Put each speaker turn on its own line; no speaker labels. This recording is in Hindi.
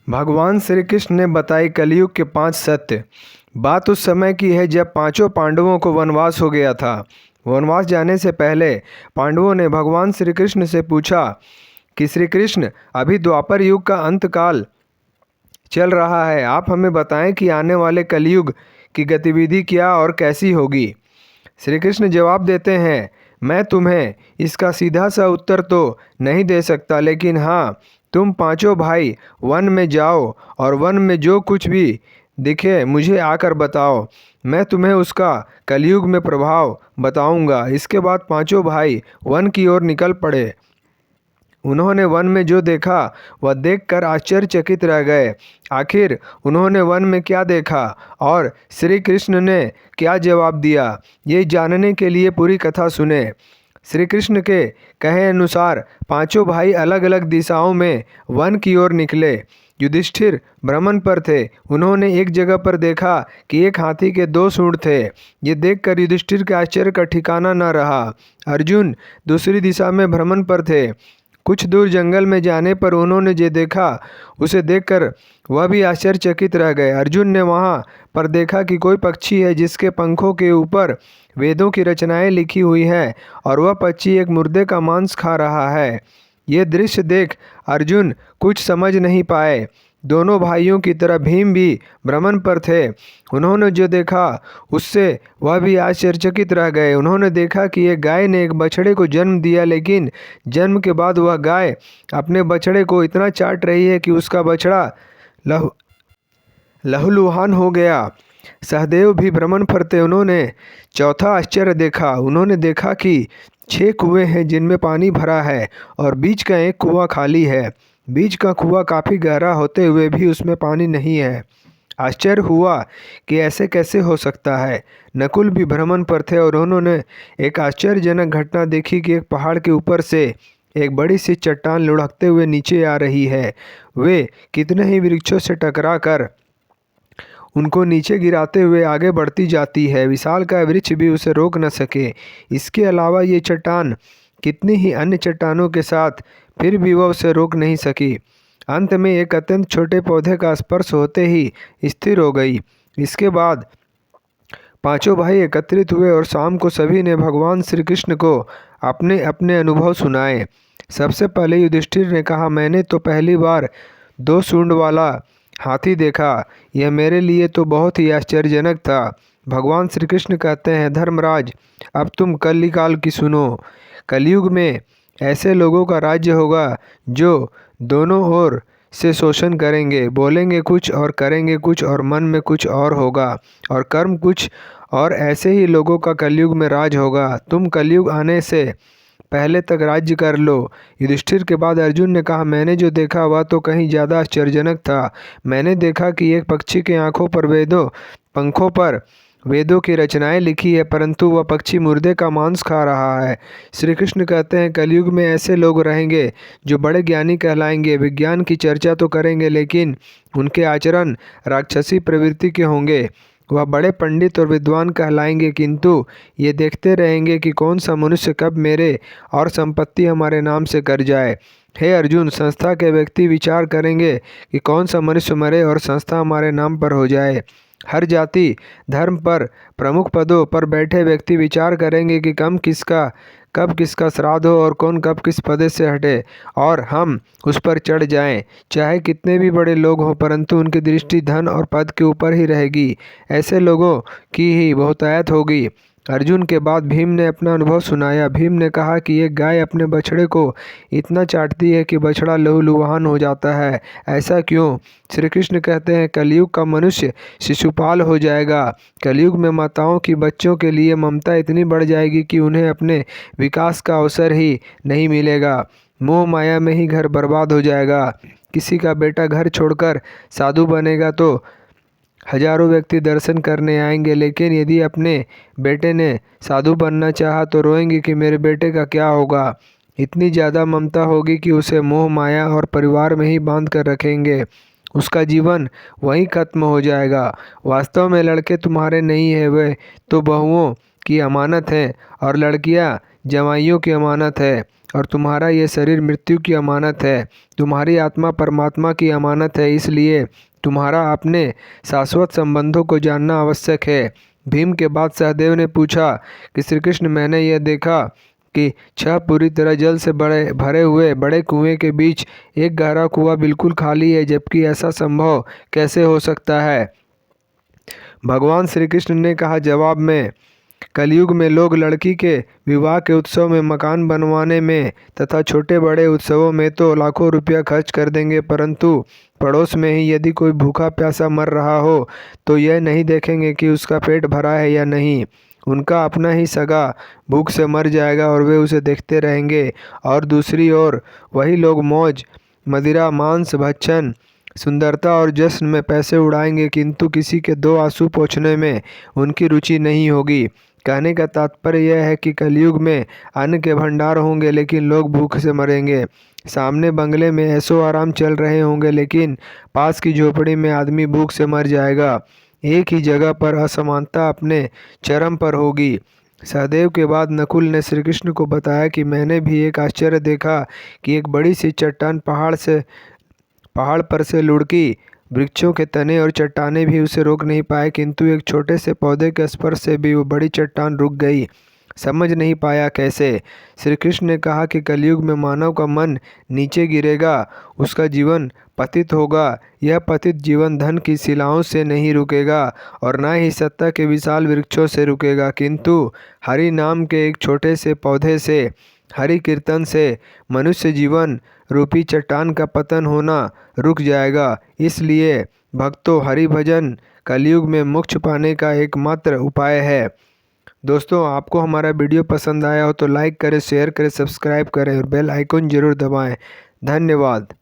भगवान श्री कृष्ण ने बताई कलयुग के 5 सत्य। बात उस समय की है जब पांचों पांडवों को वनवास हो गया था। वनवास जाने से पहले पांडवों ने भगवान श्री कृष्ण से पूछा कि श्री कृष्ण, अभी द्वापर युग का अंत काल चल रहा है, आप हमें बताएं कि आने वाले कलयुग की गतिविधि क्या और कैसी होगी। श्री कृष्ण जवाब देते हैं, मैं तुम्हें इसका सीधा सा उत्तर तो नहीं दे सकता, लेकिन हाँ, तुम पांचों भाई वन में जाओ और वन में जो कुछ भी दिखे मुझे आकर बताओ। मैं तुम्हें उसका कलयुग में प्रभाव बताऊंगा। इसके बाद पांचों भाई वन की ओर निकल पड़े। उन्होंने वन में जो देखा वह देखकर आश्चर्यचकित रह गए। आखिर उन्होंने वन में क्या देखा और श्री कृष्ण ने क्या जवाब दिया, ये जानने के लिए पूरी कथा सुने। श्री कृष्ण के कहे अनुसार पांचों भाई अलग अलग दिशाओं में वन की ओर निकले। युधिष्ठिर भ्रमण पर थे। उन्होंने एक जगह पर देखा कि एक हाथी के 2 सूंड थे। ये देखकर युधिष्ठिर के आश्चर्य का ठिकाना न रहा। अर्जुन दूसरी दिशा में भ्रमण पर थे। कुछ दूर जंगल में जाने पर उन्होंने जो देखा उसे देखकर वह भी आश्चर्यचकित रह गए। अर्जुन ने वहां पर देखा कि कोई पक्षी है जिसके पंखों के ऊपर वेदों की रचनाएं लिखी हुई हैं और वह पक्षी एक मुर्दे का मांस खा रहा है। ये दृश्य देख अर्जुन कुछ समझ नहीं पाए। दोनों भाइयों की तरह भीम भी भ्रमण पर थे। उन्होंने जो देखा उससे वह भी आश्चर्यचकित रह गए। उन्होंने देखा कि एक गाय ने एक बछड़े को जन्म दिया, लेकिन जन्म के बाद वह गाय अपने बछड़े को इतना चाट रही है कि उसका बछड़ा लहूलुहान हो गया। सहदेव भी भ्रमण पर थे। उन्होंने चौथा आश्चर्य देखा। उन्होंने देखा कि 6 कुएं हैं जिनमें पानी भरा है और बीच का एक कुआं खाली है। बीच का कुआं काफ़ी गहरा होते हुए भी उसमें पानी नहीं है। आश्चर्य हुआ कि ऐसे कैसे हो सकता है। नकुल भी भ्रमण पर थे और उन्होंने एक आश्चर्यजनक घटना देखी कि एक पहाड़ के ऊपर से एक बड़ी सी चट्टान लुढ़कते हुए नीचे आ रही है। वे कितने ही वृक्षों से टकरा कर उनको नीचे गिराते हुए आगे बढ़ती जाती है। विशालकाय वृक्ष भी उसे रोक न सके। इसके अलावा ये चट्टान कितनी ही अन्य चट्टानों के साथ फिर भी वह उसे रोक नहीं सकी। अंत में एक अत्यंत छोटे पौधे का स्पर्श होते ही स्थिर हो गई। इसके बाद पांचों भाई एकत्रित हुए और शाम को सभी ने भगवान श्री कृष्ण को अपने अपने अनुभव सुनाए। सबसे पहले युधिष्ठिर ने कहा, मैंने तो पहली बार 2 सूंड वाला हाथी देखा। यह मेरे लिए तो बहुत ही आश्चर्यजनक था। भगवान श्री कृष्ण कहते हैं, धर्मराज, अब तुम कलिकाल की सुनो। कलयुग में ऐसे लोगों का राज्य होगा जो दोनों ओर से शोषण करेंगे, बोलेंगे कुछ और करेंगे कुछ और मन में कुछ और होगा और कर्म कुछ और। ऐसे ही लोगों का कलयुग में राज होगा। तुम कलयुग आने से पहले तक राज्य कर लो। युधिष्ठिर के बाद अर्जुन ने कहा, मैंने जो देखा वह तो कहीं ज़्यादा आश्चर्यजनक था। मैंने देखा कि एक पक्षी के पंखों पर वेदों की रचनाएं लिखी है, परंतु वह पक्षी मुर्दे का मांस खा रहा है। श्री कृष्ण कहते हैं, कलयुग में ऐसे लोग रहेंगे जो बड़े ज्ञानी कहलाएंगे, विज्ञान की चर्चा तो करेंगे, लेकिन उनके आचरण राक्षसी प्रवृत्ति के होंगे। वह बड़े पंडित और विद्वान कहलाएंगे, किंतु ये देखते रहेंगे कि कौन सा मनुष्य कब मेरे और संपत्ति हमारे नाम से कर जाए। हे अर्जुन, संस्था के व्यक्ति विचार करेंगे कि कौन सा मनुष्य मरे और संस्था हमारे नाम पर हो जाए। हर जाति धर्म पर प्रमुख पदों पर बैठे व्यक्ति विचार करेंगे कि कब किसका श्राद्ध हो और कौन कब किस पद से हटे और हम उस पर चढ़ जाएं। चाहे कितने भी बड़े लोग हों, परंतु उनकी दृष्टि धन और पद के ऊपर ही रहेगी। ऐसे लोगों की ही बहुतायत होगी। अर्जुन के बाद भीम ने अपना अनुभव सुनाया। भीम ने कहा कि एक गाय अपने बछड़े को इतना चाटती है कि बछड़ा लहूलुहान हो जाता है। ऐसा क्यों? श्री कृष्ण कहते हैं, कलयुग का मनुष्य शिशुपाल हो जाएगा। कलयुग में माताओं की बच्चों के लिए ममता इतनी बढ़ जाएगी कि उन्हें अपने विकास का अवसर ही नहीं मिलेगा। मोह माया में ही घर बर्बाद हो जाएगा। किसी का बेटा घर छोड़कर साधु बनेगा तो हजारों व्यक्ति दर्शन करने आएंगे, लेकिन यदि अपने बेटे ने साधु बनना चाहा तो रोएंगे कि मेरे बेटे का क्या होगा। इतनी ज़्यादा ममता होगी कि उसे मोह माया और परिवार में ही बांध कर रखेंगे। उसका जीवन वहीं खत्म हो जाएगा। वास्तव में लड़के तुम्हारे नहीं हैं, वे तो बहुओं की अमानत हैं और लड़कियां जवाइयों की अमानत है और तुम्हारा ये शरीर मृत्यु की अमानत है। तुम्हारी आत्मा परमात्मा की अमानत है, इसलिए तुम्हारा अपने शाश्वत संबंधों को जानना आवश्यक है। भीम के बाद सहदेव ने पूछा कि श्री कृष्ण, मैंने यह देखा कि 6 पूरी तरह जल से भरे हुए बड़े कुएं के बीच एक गहरा कुआं बिल्कुल खाली है, जबकि ऐसा संभव कैसे हो सकता है? भगवान श्री कृष्ण ने कहा जवाब में, कलयुग में लोग लड़की के विवाह के उत्सव में, मकान बनवाने में तथा छोटे बड़े उत्सवों में तो लाखों रुपया खर्च कर देंगे, परंतु पड़ोस में ही यदि कोई भूखा प्यासा मर रहा हो तो यह नहीं देखेंगे कि उसका पेट भरा है या नहीं। उनका अपना ही सगा भूख से मर जाएगा और वे उसे देखते रहेंगे। और दूसरी ओर वही लोग मौज मदिरा, मांस भक्षण, सुंदरता और जश्न में पैसे उड़ाएंगे, किंतु किसी के 2 आंसू पोंछने में उनकी रुचि नहीं होगी। कहने का तात्पर्य यह है कि कलयुग में अन्न के भंडार होंगे लेकिन लोग भूख से मरेंगे। सामने बंगले में ऐशो आराम चल रहे होंगे लेकिन पास की झोपड़ी में आदमी भूख से मर जाएगा। एक ही जगह पर असमानता अपने चरम पर होगी। सहदेव के बाद नकुल ने श्री कृष्ण को बताया कि मैंने भी एक आश्चर्य देखा कि एक बड़ी सी चट्टान पहाड़ पर से लुढ़की। वृक्षों के तने और चट्टानें भी उसे रोक नहीं पाए, किंतु एक छोटे से पौधे के स्पर्श से भी वो बड़ी चट्टान रुक गई। समझ नहीं पाया कैसे। श्री कृष्ण ने कहा कि कलयुग में मानव का मन नीचे गिरेगा, उसका जीवन पतित होगा। यह पतित जीवन धन की शिलाओं से नहीं रुकेगा और न ही सत्ता के विशाल वृक्षों से रुकेगा, किंतु हरि नाम के एक छोटे से पौधे से, हरि कीर्तन से मनुष्य जीवन रूपी चट्टान का पतन होना रुक जाएगा। इसलिए भक्तों, हरि भजन कलयुग में मोक्ष पाने का एकमात्र उपाय है। दोस्तों, आपको हमारा वीडियो पसंद आया हो तो लाइक करें, शेयर करें, सब्सक्राइब करें और बेल आइकन जरूर दबाएं। धन्यवाद।